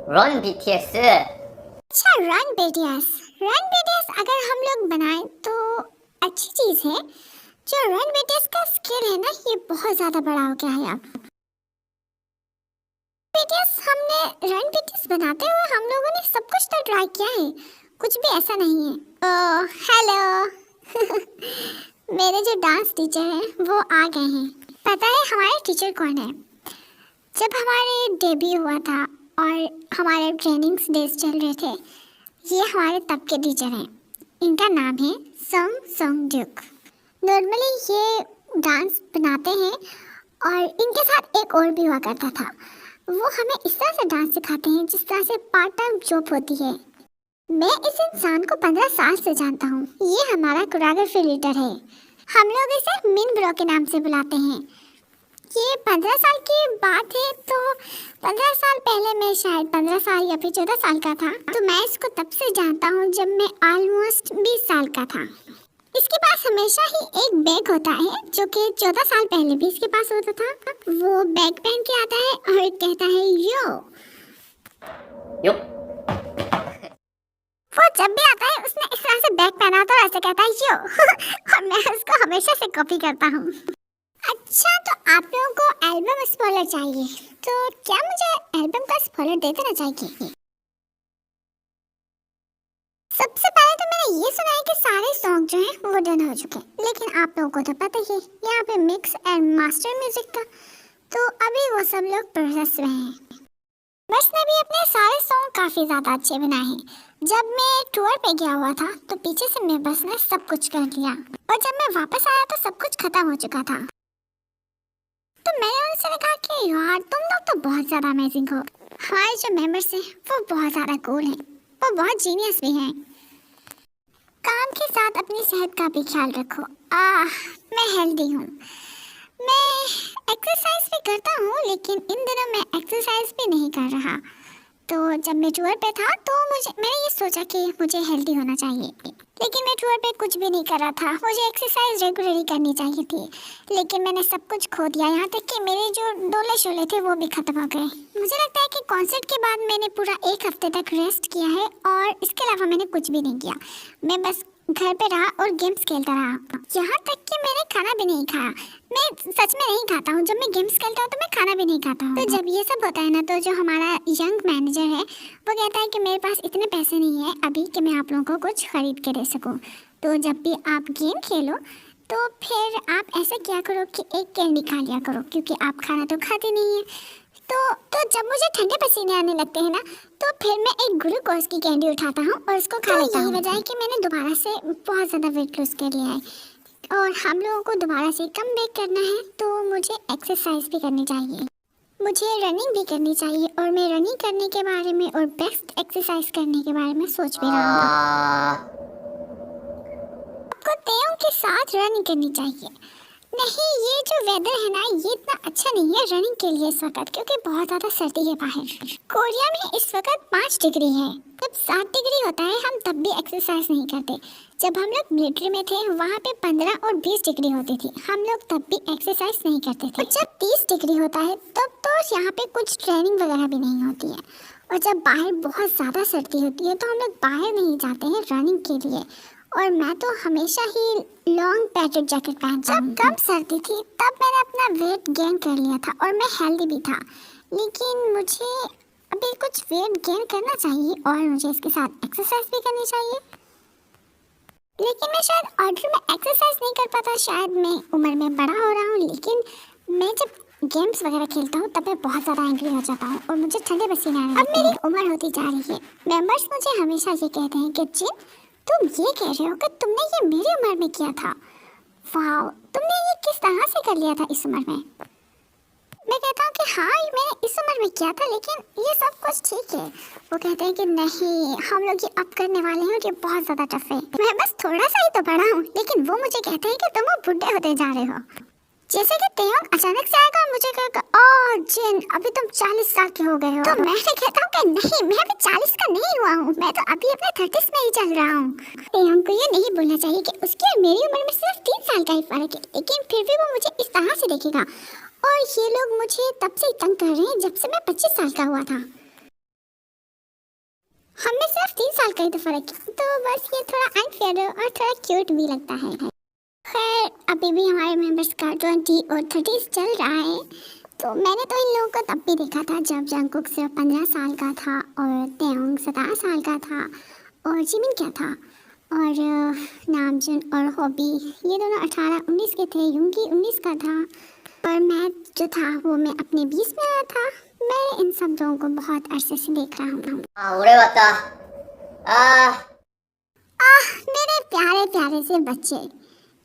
Run BTS. अच्छा, run BTS अगर हम लोग बनाएं तो अच्छी चीज है। जो रन बीटीएस का स्किल है ना, ये बहुत ज्यादा बड़ा हो गया है अब। बीटीएस हमने रन बीटीएस बनाते हुए हम लोगों ने सब कुछ तो ट्राई किया है, कुछ भी ऐसा नहीं है। ओह हेलो मेरे जो डांस टीचर हैं वो आ गए हैं। पता है हमारे टीचर कौन है? जब हमारे डेब्यू हुआ था और हमारे ट्रेनिंग्स डेज चल रहे थे, ये हमारे तब के टीचर हैं। इनका नाम है संगड्यूक। नॉर्मली ये डांस बनाते हैं और इनके साथ एक और भी हुआ करता था। वो हमें इस तरह से डांस सिखाते हैं जिस तरह से पार्ट टाइम जॉब होती है। मैं इस इंसान को 15 साल से जानता हूँ। ये हमारा कोरियोग्राफी लीडर है। हम लोग इसे मिन ब्रो के नाम से बुलाते हैं। ये 15 साल की बात है, तो 15 साल पहले मैं शायद 15 साल या फिर 14 साल का था। तो मैं इसको तब से जानता हूँ जब मैं ऑलमोस्ट 20 साल का था। इसके पास हमेशा ही एक बैग होता है जो कि 14 साल पहले भी इसके पास होता था। वो बैग पहन के आता है और कहता है यो। यो। वो जब भी आता है उसने इस तरह से बैग पहना था और ऐसे कहता है यो और मैं उसको हमेशा से कॉपी करता हूँ। अच्छा, तो आप लोगों को एल्बम स्पॉइलर चाहिए, तो क्या मुझे एल्बम का स्पॉइलर दे देना चाहिए? सबसे पहले तो मैंने ये सुना है कि सारे सॉन्ग जो हैं वो डन हो चुके हैं, लेकिन आप लोगों को तो पता ही है यहाँ पे मिक्स एंड मास्टर म्यूजिक का, तो अभी वो सब लोग प्रोसेस में हैं। बस ने भी अपने सारे सॉन्ग काफी ज्यादा अच्छे बनाए हैं। जब मैं टूर पे गया हुआ था तो पीछे से मेरे बस ने सब कुछ कर लिया और जब मैं वापस आया तो सब कुछ खत्म हो चुका था। तो मैंने उनसे कहा कि यार तुम लोग तो बहुत ज्यादा अमेजिंग हो। हमारे जो मेंबर्स हैं वो बहुत ज्यादा कूल हैं, वो बहुत जीनियस भी हैं। काम के साथ अपनी सेहत का भी ख्याल रखो। मैं हेल्दी हूँ। मैं एक्सरसाइज भी करता हूँ, लेकिन इन दिनों मैं एक्सरसाइज भी नहीं कर रहा। तो जब मैं टूर पे था तो मैंने ये सोचा कि मुझे हेल्दी होना चाहिए, लेकिन मैं टूर पे कुछ भी नहीं कर रहा था। मुझे एक्सरसाइज रेगुलरली करनी चाहिए थी, लेकिन मैंने सब कुछ खो दिया। यहाँ तक कि मेरे जो डोले शोले थे वो भी खत्म हो गए। मुझे लगता है कि कॉन्सर्ट के बाद मैंने पूरा एक हफ्ते तक रेस्ट किया है और इसके अलावा मैंने कुछ भी नहीं किया। मैं बस घर पे रहा और गेम्स खेलता रहा। यहाँ तक कि मैंने खाना भी नहीं खाया। मैं सच में नहीं खाता हूँ। जब मैं गेम्स खेलता हूँ तो मैं खाना भी नहीं खाता हूँ। तो जब ये सब होता है ना, तो जो हमारा यंग मैनेजर है वो कहता है कि मेरे पास इतने पैसे नहीं है अभी कि मैं आप लोगों को कुछ खरीद के दे सकूँ। तो जब भी आप गेम खेलो तो फिर आप ऐसा क्या करो कि एक कैंडी खा लिया करो, क्योंकि आप खाना तो खाते नहीं है। तो जब मुझे ठंडे पसीने आने लगते हैं ना, तो फिर मैं एक ग्लूकोज की कैंडी उठाता हूँ और उसको खा लेता हूँ। यही वजह है कि मैंने दोबारा से बहुत ज़्यादा वेट लूज कर लिया है और हम लोगों को दोबारा से कम बैक करना है, तो मुझे एक्सरसाइज भी करनी चाहिए। मुझे रनिंग भी करनी चाहिए और मैं रनिंग करने के बारे में और बेस्ट एक्सरसाइज करने के बारे में सोच भी रहा हूँ। आपको तेयों के साथ रनिंग करनी चाहिए। नहीं, ये जो वेदर है ना, ये इतना अच्छा नहीं है रनिंग के लिए इस वक्त, क्योंकि बहुत ज़्यादा सर्दी है बाहर। कोरिया में इस वक्त 5 डिग्री है। जब 7 डिग्री होता है हम तब भी एक्सरसाइज नहीं करते। जब हम लोग मिलिट्री में थे वहाँ पे 15 और 20 डिग्री होती थी, हम लोग तब भी एक्सरसाइज नहीं करते थे। और जब 30 डिग्री होता है तब तो यहाँ पे कुछ ट्रेनिंग वगैरह भी नहीं होती है। और जब बाहर बहुत ज़्यादा सर्दी होती है तो हम लोग बाहर नहीं जाते हैं रनिंग के लिए। और मैं तो हमेशा ही लॉन्ग पैकेट जैकेट पहनता हूँ। जब कम सर्दी थी तब मैंने अपना वेट गेन कर लिया था और मैं हेल्दी भी था, लेकिन मुझे अभी कुछ वेट गेन करना चाहिए और मुझे इसके साथ एक्सरसाइज भी करनी चाहिए। लेकिन मैं शायद ऑर्डर में एक्सरसाइज नहीं कर पाता, शायद मैं उम्र में बड़ा हो रहा हूँ। लेकिन मैं जब गेम्स वगैरह खेलता हूँ तब मैं बहुत ज़्यादा एंग्री हो जाता हूँ और मुझे ठंडे पसीने आने लगते हैं। अब मेरी उम्र होती जा रही है। मेंबर्स मुझे हमेशा ये कहते हैं कि जिन तुम ये कह रहे हो कि तुमने ये मेरी उम्र में किया था। वाह, तुमने ये किस तरह से कर लिया था इस उम्र में? मैं कहता हूँ कि हाँ, ये मैंने इस उम्र में किया था, लेकिन ये सब कुछ ठीक है। वो कहते हैं कि नहीं, हम लोग ये अब करने वाले हैं और ये बहुत ज़्यादा टफ है। मैं बस थोड़ा सा ही तो बड़ा हूँ, लेकिन वो मुझे कहते हैं कि तुम बुढ़े होते जा रहे हो। जैसे कि तेयोंग अचानक से आएगा और मुझे कहेगा, ओह जिन, अभी तुम 40 साल के हो गए हो। तो मैं कहता हूँ कि नहीं, मैं अभी 40 का नहीं हुआ हूँ, मैं तो अभी अपने 30s में ही चल रहा हूँ। तेयोंग को ये नहीं बोलना चाहिए कि उसकी और मेरी उम्र में सिर्फ 3 साल का ही फर्क है, लेकिन फिर भी वो मुझे इस तरह से देखेगा। और ये लोग मुझे तब से तंग कर रहे हैं जब से मैं 25 साल का हुआ था। हम में सिर्फ 3 साल का ही तो फर्क है, तो बस ये थोड़ा अनफेयर और थोड़ा क्यूट भी लगता है। खैर अभी भी हमारे मेंबर्स का 20 और 30 चल रहा है, तो मैंने तो इन लोगों को तब भी देखा था जब जंगकुक सिर्फ 15 साल का था और तेयोंग 17 साल का था और जिमिन क्या था और नामजून और हॉबी ये दोनों 18-19 के थे, युंगी 19 का था और मैं जो था वो मैं अपने 20 में आया था। मैं इन सब लोगों को बहुत अरसे से देख रहा हूँ। 오래 왔다. 아, मेरे प्यारे प्यारे से बच्चे,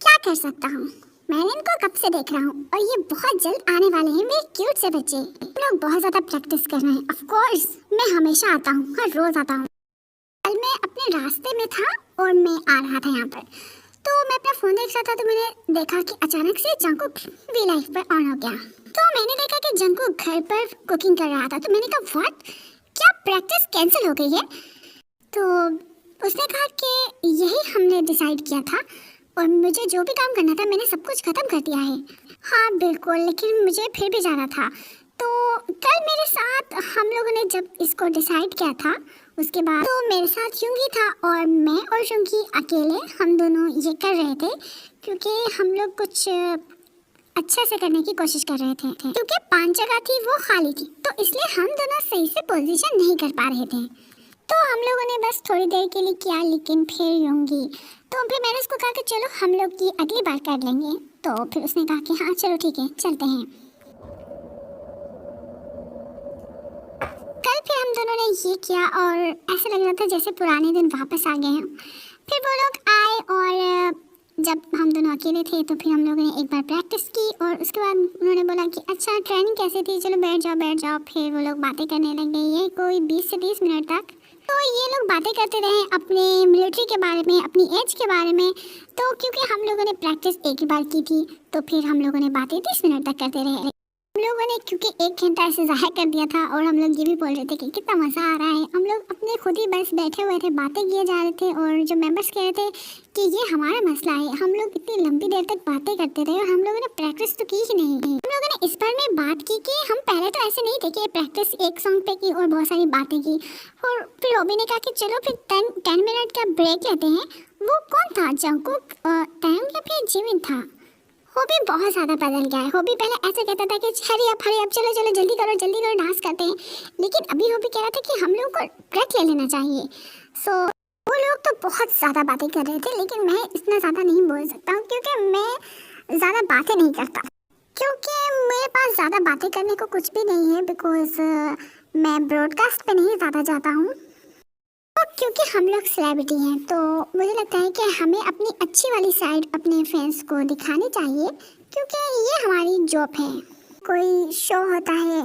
क्या कर सकता हूँ, मैंने इनको कब से देख रहा हूँ और ये बहुत जल्द आने वाले हैं मेरे क्यूट से बच्चे। लोग बहुत ज़्यादा प्रैक्टिस कर रहे हैं। ऑफ कोर्स मैं हमेशा आता हूँ, हर रोज़ आता हूँ। कल मैं अपने रास्ते में था और मैं आ रहा था यहाँ पर, तो मैं अपना फ़ोन देख रहा था तो मैंने देखा कि अचानक से जंगकुक वी लाइफ पर ऑन हो गया। तो मैंने देखा कि जंगकुक घर पर कुकिंग कर रहा था, तो मैंने कहा व्हाट, क्या प्रैक्टिस कैंसिल हो गई है? तो उसने कहा कि यही हमने डिसाइड किया था और मुझे जो भी काम करना था मैंने सब कुछ खत्म कर दिया है। हाँ बिल्कुल, लेकिन मुझे फिर भी जाना था। तो कल मेरे साथ हम लोगों ने जब इसको डिसाइड किया था उसके बाद तो मेरे साथ युंगी था और मैं और युंगी अकेले हम दोनों ये कर रहे थे क्योंकि हम लोग कुछ अच्छे से करने की कोशिश कर रहे थे क्योंकि 5 जगह थी वो खाली थी, तो इसलिए हम दोनों सही से पोजीशन नहीं कर पा रहे थे। तो हम लोगों ने बस थोड़ी देर के लिए किया, लेकिन फिर यूंगी तो फिर मैंने उसको कहा कि चलो हम लोग की अगली बार कर लेंगे। तो फिर उसने कहा कि हाँ चलो ठीक है चलते हैं। कल फिर हम दोनों ने ये किया और ऐसा लग रहा था जैसे पुराने दिन वापस आ गए हैं। फिर वो लोग आए और जब हम दोनों अकेले थे तो फिर हम लोगों ने एक बार प्रैक्टिस की और उसके बाद उन्होंने बोला कि अच्छा ट्रेनिंग कैसे थी, चलो बैठ जाओ। फिर वो लोग बातें करने लग गए, ये कोई 20 से 30 मिनट तक। तो ये लोग बातें करते रहे अपने मिलिट्री के बारे में, अपनी एज के बारे में। तो क्योंकि हम लोगों ने प्रैक्टिस एक ही बार की थी तो फिर हम लोगों ने बातें 30 मिनट तक करते रहे। हम लोगों ने क्योंकि 1 घंटा ऐसे ज़ाहिर कर दिया था और हम लोग ये भी बोल रहे थे कि कितना मज़ा आ रहा है। हम लोग अपने खुद ही बस बैठे हुए थे, बातें किए जा रहे थे और जो मेंबर्स कह रहे थे कि ये हमारा मसला है। हम लोग इतनी लंबी देर तक बातें करते रहे और हम लोगों ने प्रैक्टिस तो की ही नहीं। हम लोगों ने इस बार में बात की कि हम पहले तो ऐसे नहीं थे कि प्रैक्टिस एक सॉन्ग पे की और बहुत सारी बातें की। और फिर रॉबी ने कहा कि चलो फिर 10 मिनट का ब्रेक लेते हैं। वो कौन था, जंगकुक, ताeyong या फिर जिमिन था? हॉबी बहुत ज़्यादा बदल गया है। हॉबी पहले ऐसे कहता था कि हरी अप चलो जल्दी करो डांस करते हैं, लेकिन अभी हॉबी कह रहा था कि हम लोग को ब्रेक ले लेना चाहिए। सो वो लोग तो बहुत ज़्यादा बातें कर रहे थे, लेकिन मैं इतना ज़्यादा नहीं बोल सकता हूँ क्योंकि मैं ज़्यादा बातें नहीं करता, क्योंकि मेरे पास ज़्यादा बातें करने को कुछ भी नहीं है। बिकॉज मैं ब्रॉडकास्ट पे नहीं ज़्यादा जाता हूँ, क्योंकि हम लोग सेलिब्रिटी हैं तो मुझे लगता है कि हमें अपनी अच्छी वाली साइड अपने फ्रेंड्स को दिखानी चाहिए, क्योंकि ये हमारी जॉब है। कोई शो होता है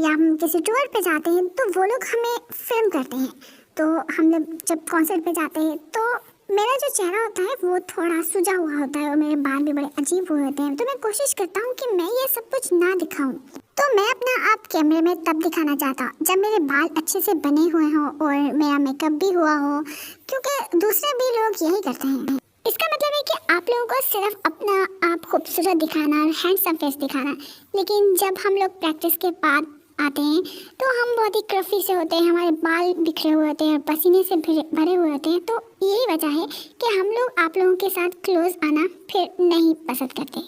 या हम किसी टूर पे जाते हैं तो वो लोग हमें फिल्म करते हैं। तो हम लोग जब कॉन्सर्ट पे जाते हैं तो मेरा जो चेहरा होता है वो थोड़ा सूजा हुआ होता है और मेरे बाल भी बड़े अजीब हुए होते हैं। तो मैं कोशिश करता हूँ कि मैं ये सब कुछ ना दिखाऊं। तो मैं अपना आप कैमरे में तब दिखाना चाहता हूँ जब मेरे बाल अच्छे से बने हुए हों और मेरा मेकअप भी हुआ हो, क्योंकि दूसरे भी लोग यही करते हैं। इसका मतलब है कि आप लोगों को सिर्फ अपना आप खूबसूरत दिखाना और हैंडसम फेस दिखाना, लेकिन जब हम लोग प्रैक्टिस के बाद आते हैं तो हम बहुत ही क्रफी से होते हैं, हमारे बाल बिखरे हुए होते हैं, पसीने से भरे हुए होते हैं। तो यही वजह है कि हम लोग आप लोगों के साथ क्लोज आना फिर नहीं पसंद करते।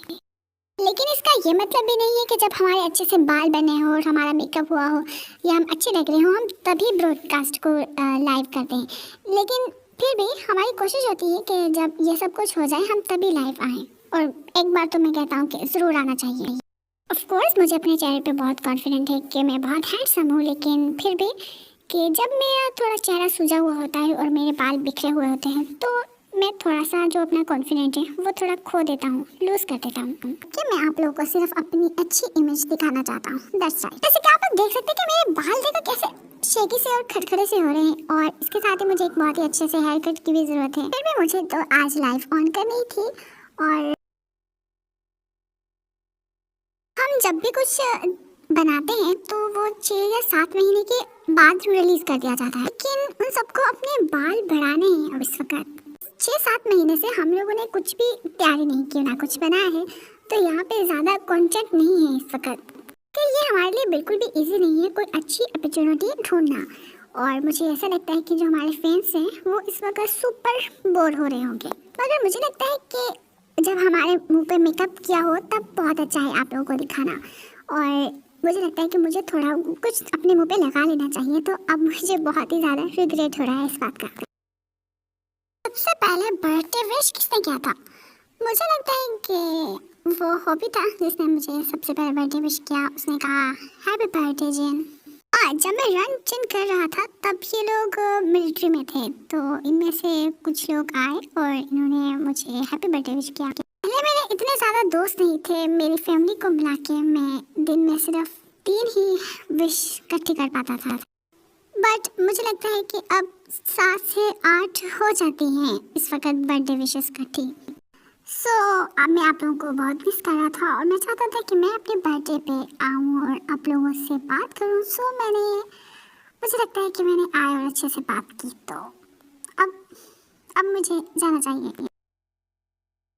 लेकिन इसका ये मतलब भी नहीं है कि जब हमारे अच्छे से बाल बने हो और हमारा मेकअप हुआ हो या हम अच्छे लग रहे हो हम तभी ब्रॉडकास्ट को लाइव करते हैं। लेकिन फिर भी हमारी कोशिश होती है कि जब ये सब कुछ हो जाए हम तभी लाइव आएँ। और एक बार तो मैं कहता हूँ कि ज़रूर आना चाहिए। ऑफ कोर्स मुझे अपने चेहरे पे बहुत कॉन्फिडेंट है कि मैं बहुत हैंडसम हूँ, लेकिन फिर भी कि जब मेरा थोड़ा चेहरा सूजा हुआ होता है और मेरे बाल बिखरे हुए होते हैं तो मैं थोड़ा सा जो अपना कॉन्फिडेंट है वो थोड़ा खो देता हूँ, लूज़ कर देता हूँ कि मैं आप लोगों को सिर्फ अपनी अच्छी इमेज दिखाना चाहता हूँ। That's right. जैसे कि आप देख सकते हैं कि मेरे बाल देखो कैसे शेकी से और खड़खड़े से हो रहे हैं, और इसके साथ ही मुझे एक बहुत ही अच्छे से हेयर कट की भी ज़रूरत है। फिर भी मुझे तो आज लाइव ऑन करनी थी। और हम जब भी कुछ बनाते हैं तो वो 6 या 7 महीने के बाद रिलीज कर दिया जाता है, लेकिन उन सबको अपने बाल बढ़ाने हैं। अब इस वक्त 6-7 महीने से हम लोगों ने कुछ भी तैयारी नहीं की, ना कुछ बनाया है, तो यहाँ पे ज़्यादा कंटेंट नहीं है इस वक्त। तो ये हमारे लिए बिल्कुल भी इजी नहीं है कोई अच्छी अपॉर्चुनिटी ढूंढना। और मुझे ऐसा लगता है कि जो हमारे फैंस हैं वो इस वक्त सुपर बोर हो रहे होंगे। मगर मुझे लगता है कि जब हमारे मुंह पे मेकअप किया हो तब बहुत अच्छा है आप लोगों को दिखाना। और मुझे लगता है कि मुझे थोड़ा कुछ अपने मुंह पे लगा लेना चाहिए, तो अब मुझे बहुत ही ज़्यादा रिग्रेट हो रहा है इस बात का। सबसे पहले बर्थडे विश किसने किया था? मुझे लगता है कि वो हॉबी था जिसने मुझे सबसे पहले बर्थडे विश किया। उसने कहा हैप्पी बर्थडे जिन। जब मैं रन चिन कर रहा था तब ये लोग मिलिट्री में थे, तो इनमें से कुछ लोग आए और इन्होंने मुझे हैप्पी बर्थडे विश किया। पहले मेरे इतने ज़्यादा दोस्त नहीं थे, मेरी फैमिली को मिला के मैं दिन में सिर्फ 3 ही विश इकट्ठी कर पाता था। बट मुझे लगता है कि अब 7 से 8 हो जाती हैं इस वक्त बर्थडे विशेस इकट्ठी। अब मैं आप लोगों को बहुत मिस कर रहा था और मैं चाहता था कि मैं अपने बर्थडे पे आऊँ और आप लोगों से बात करूँ। मुझे लगता है कि मैंने आए और अच्छे से बात की, तो अब मुझे जाना चाहिए।